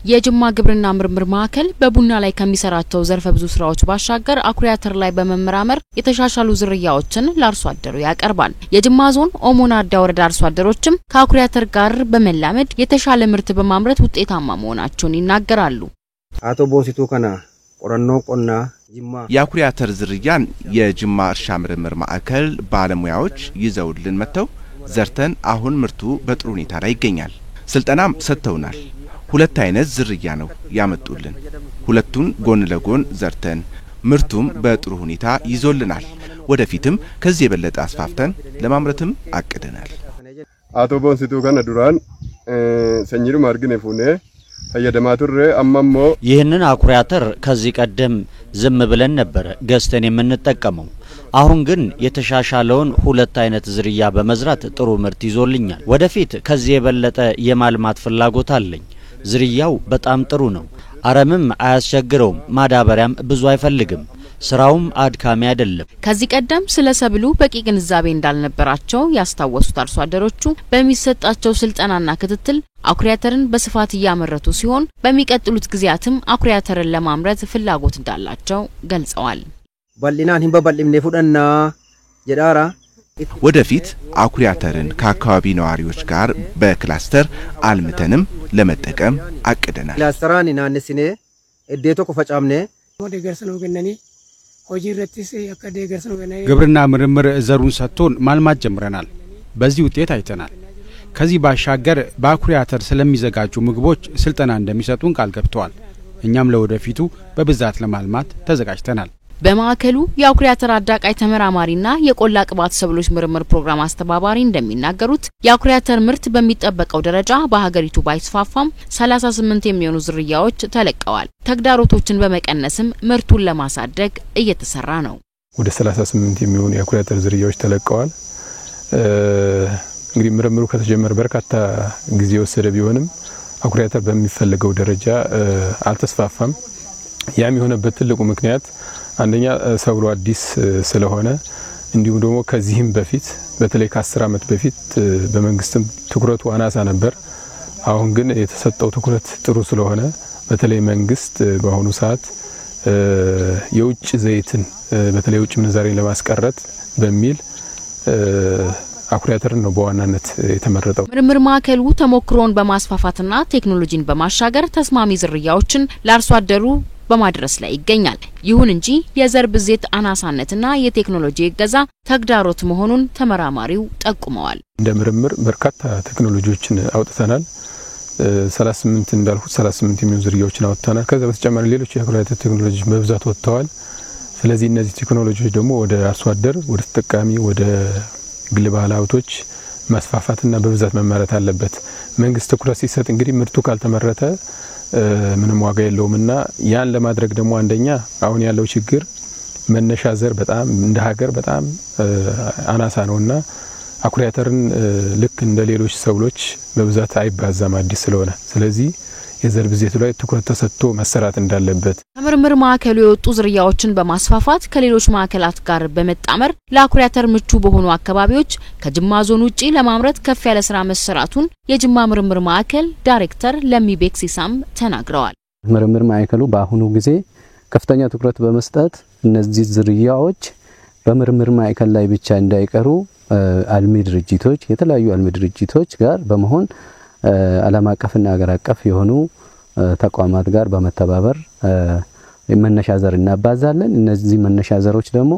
የጅማ ግብርና ምርምር ማዕከል በቡና ላይ ከሚሰራቸው ዘርፈ ብዙ ስራዎች ባሻገር አኩሪ አተር ላይ በመመራመር የተሻሻሉ ዝርያዎችን ለአርሶ አደሩ ያቀርባል። የጅማ ዞን ኦሞናዳ ወረዳ አርሶ አደሮችም ከአኩሪ አተር ጋር በመላመድ የተሻለ ምርት በማምረት ውጤታማ መሆናቸውን ይናገራሉ። አቶ ቦሲቱ ከና ቆረኖ ቆና ጅማ የአኩሪ አተር ዝርያን የጅማ እርሻ ምርምር ማዕከል ባለሙያዎች ይዘውልን መጥተው ዘርተን አሁን ምርቱ በጥሩ ሁኔታ ላይ ይገኛል። ስልጠናም ሰጥተውናል። ሁለት አይነት ዝርያ ነው ያመጡልን። ሁለቱን ጎን ለጎን ዘርተን ምርቱም በጥሩ ሁኔታ ይዞልናል። ወደፊትም ከዚህ የበለጠ አስፋፍተን ለማምረትም አቅደናል። አቶ ቦንሲቱ ከነ ዱራን ሰኝሩ ማርግነ ፉኔ ፈየደማቱሬ አማሞ ይህንን አኩሪ አተር ከዚህ ቀደም ዝም ብለን ነበር ገዝተን የምንጠቀመው። አሁን ግን የተሻሻለውን ሁለት አይነት ዝርያ በመዝራት ጥሩ ምርት ይዞልኛል። ወደፊት ከዚህ የበለጠ የማልማት ፍላጎት አለኝ። ዝርያው በጣም ጥሩ ነው። አረምም አያስቸግረውም። ማዳበሪያም ብዙ አይፈልግም። ስራውም አድካሚ አይደለም። ከዚህ ቀደም ስለ ሰብሉ በቂ ግንዛቤ እንዳልነበራቸው ያስታወሱት አርሶ አደሮቹ በሚሰጣቸው ስልጠናና ክትትል አኩሪ አተርን በስፋት ያመረቱ ሲሆን በሚቀጥሉት ጊዜያትም አኩሪ አተርን ለማምረት ፍላጎት እንዳላቸው ገልጸዋል። ባልናን ሂምባልምኔ ፉደና ጀዳራ ወደፊት አኩሪ አተርን ከአካባቢ ነዋሪዎች ጋር በክላስተር አልምተንም ለመጠቀም አቅደናል። ክላስተራን ናንስኔ እዴቶ ኮፈጫምኔ ግብርና ምርምር ዘሩን ሰጥቶን ማልማት ጀምረናል። በዚህ ውጤት አይተናል። ከዚህ ባሻገር በአኩሪ አተር ስለሚዘጋጁ ምግቦች ስልጠና እንደሚሰጡን ቃል ገብተዋል። እኛም ለወደፊቱ በብዛት ለማልማት ተዘጋጅተናል። በማዕከሉ የአኩሪ አተር አዳቃይ ተመራማሪና የቆላ ቅባት ሰብሎች ምርምር ፕሮግራም አስተባባሪ እንደሚናገሩት የአኩሪ አተር ምርት በሚጠበቀው ደረጃ በሀገሪቱ ባይስፋፋም 38 የሚሆኑ ዝርያዎች ተለቀዋል። ተግዳሮቶችን በመቀነስም ምርቱን ለማሳደግ እየተሰራ ነው። ወደ 38 የሚሆኑ የአኩሪ አተር ዝርያዎች ተለቀዋል። እንግዲህ ምርምሩ ከተጀመረ በርካታ ጊዜ ወሰደ ቢሆንም አኩሪ አተር በሚፈልገው ደረጃ አልተስፋፋም። ያም የሆነበት ትልቁ ምክንያት አንደኛ ሰብሉ አዲስ ስለሆነ እንዲሁም ደግሞ ከዚህም በፊት በተለይ ከ10 ዓመት በፊት በመንግስትም ትኩረቱ አናሳ ነበር። አሁን ግን የተሰጠው ትኩረት ጥሩ ስለሆነ በተለይ መንግስት በአሁኑ ሰዓት የውጭ ዘይትን በተለይ ውጭ ምንዛሬን ለማስቀረት በሚል አኩሪ አተር ነው በዋናነት የተመረጠው። ምርምር ማዕከሉ ተሞክሮን በማስፋፋትና ቴክኖሎጂን በማሻገር ተስማሚ ዝርያዎችን ለአርሶ አደሩ በማድረስ ላይ ይገኛል። ይሁን እንጂ የዘር ብዜት አናሳነትና የቴክኖሎጂ እገዛ ተግዳሮት መሆኑን ተመራማሪው ጠቁመዋል። እንደ ምርምር በርካታ ቴክኖሎጂዎችን አውጥተናል። 38 እንዳልኩት 38 የሚሆኑ ዝርያዎችን አውጥተናል። ከዛ በተጨማሪ ሌሎች የአኩሪ አተር ቴክኖሎጂዎች በብዛት ወጥተዋል። ስለዚህ እነዚህ ቴክኖሎጂዎች ደግሞ ወደ አርሶ አደር ወደ ተጠቃሚ ወደ ግል ባለሀብቶች ማስፋፋትና በብዛት መመረት አለበት። መንግስት ትኩረት ሲሰጥ እንግዲህ ምርቱ ካልተመረተ ምንም ዋጋ የለውምና ያን ለማድረግ ደግሞ አንደኛ አሁን ያለው ችግር መነሻ ዘር በጣም እንደ ሀገር በጣም አናሳ ነውና አኩሪ አተርን ልክ እንደ ሌሎች ሰብሎች በብዛት አይባዛም አዲስ ስለሆነ። ስለዚህ የዘር ብዜቱ ላይ ትኩረት ተሰጥቶ መሰራት እንዳለበት ምርምር ማዕከሉ የወጡ ዝርያዎችን በማስፋፋት ከሌሎች ማዕከላት ጋር በመጣመር ለአኩሪ አተር ምቹ በሆኑ አካባቢዎች ከጅማ ዞን ውጪ ለማምረት ከፍ ያለ ስራ መሰራቱን የጅማ ምርምር ማዕከል ዳይሬክተር ለሚቤክሲሳም ተናግረዋል። ምርምር ማዕከሉ በአሁኑ ጊዜ ከፍተኛ ትኩረት በመስጠት እነዚህ ዝርያዎች በምርምር ማዕከል ላይ ብቻ እንዳይቀሩ አልሚ ድርጅቶች የተለያዩ አልሚ ድርጅቶች ጋር በመሆን ዓለም አቀፍና ሀገር አቀፍ የሆኑ ተቋማት ጋር በመተባበር መነሻ ዘር እናባዛለን። እነዚህ መነሻ ዘሮች ደግሞ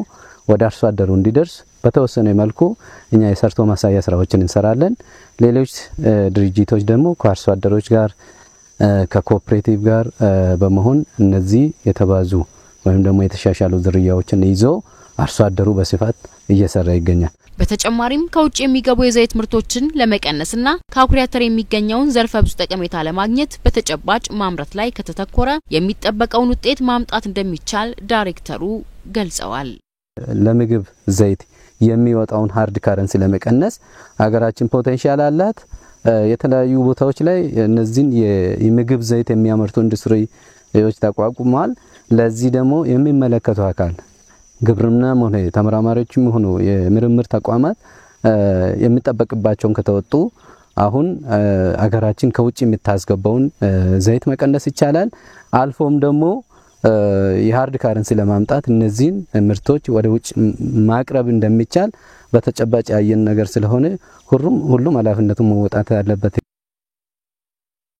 ወደ አርሶ አደሩ እንዲደርስ በተወሰነ መልኩ እኛ የሰርቶ ማሳያ ስራዎችን እንሰራለን። ሌሎች ድርጅቶች ደግሞ ከአርሶ አደሮች ጋር ከኮኦፕሬቲቭ ጋር በመሆን እነዚህ የተባዙ ወይም ደግሞ የተሻሻሉ ዝርያዎችን ይዞ አርሶ አደሩ በስፋት እየሰራ ይገኛል። በተጨማሪም ከውጭ የሚገቡ የዘይት ምርቶችን ለመቀነስና ከአኩሪ አተር የሚገኘውን ዘርፈ ብዙ ጠቀሜታ ለማግኘት በተጨባጭ ማምረት ላይ ከተተኮረ የሚጠበቀውን ውጤት ማምጣት እንደሚቻል ዳይሬክተሩ ገልጸዋል። ለምግብ ዘይት የሚወጣውን ሃርድ ካረንሲ ለመቀነስ ሀገራችን ፖቴንሻል አላት። የተለያዩ ቦታዎች ላይ እነዚህን የምግብ ዘይት የሚያመርቱ ኢንዱስትሪዎች ተቋቁመዋል። ለዚህ ደግሞ የሚመለከተው አካል ግብርና ሆነ ተመራማሪዎችም ሆነ የምርምር ተቋማት የሚጠበቅባቸውን ከተወጡ አሁን አገራችን ከውጭ የምታስገባውን ዘይት መቀነስ ይቻላል። አልፎም ደግሞ የሃርድ ካረንሲ ለማምጣት እነዚህን ምርቶች ወደ ውጭ ማቅረብ እንደሚቻል በተጨባጭ ያየን ነገር ስለሆነ ሁሉም ኃላፊነቱን መወጣት ያለበት